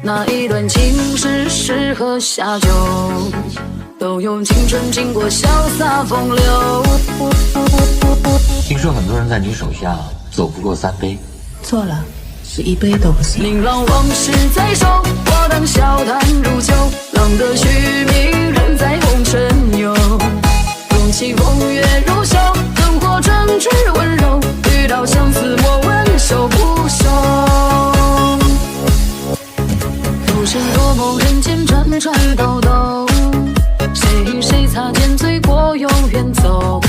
那一段情是诗和下酒，都用青春经过潇洒风流。听说很多人在你手下走不过3杯，错了，是1杯都不行。琳琅往事在手，我当笑谈如酒，浪得虚名，人在红尘游。风起风月如袖，灯火正直温柔，遇到相思莫问收不收。浮生若梦，人间转转兜兜，谁与谁擦肩醉过又远走，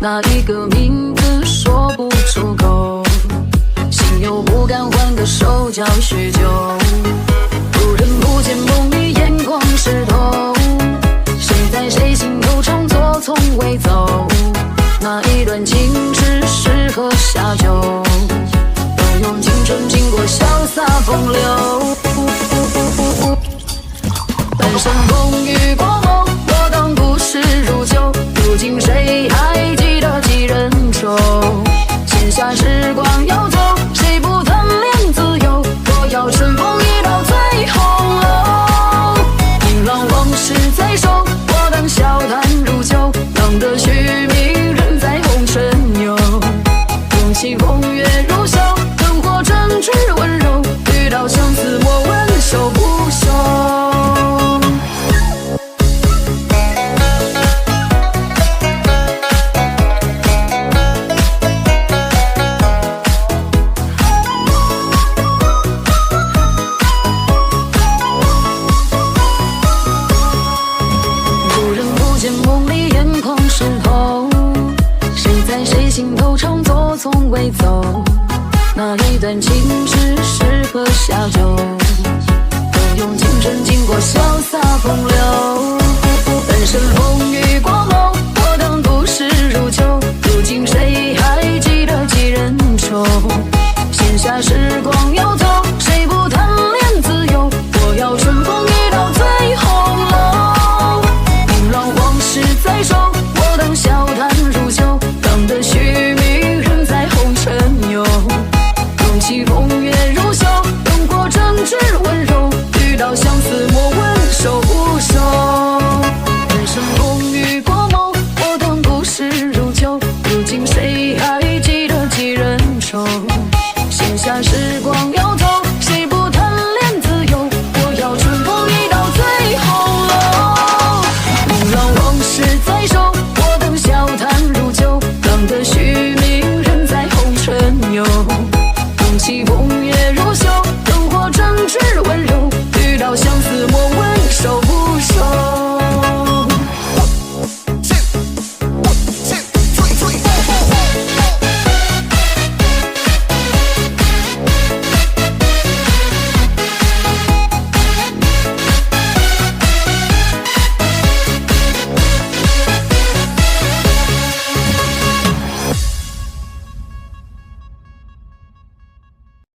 那一个名字说不出口，心有不甘换个手叫许久。不人不见梦里眼眶湿透，谁在谁心头常作从未走，那一段情是诗和下酒，都用青春经过潇洒风流。半生风雨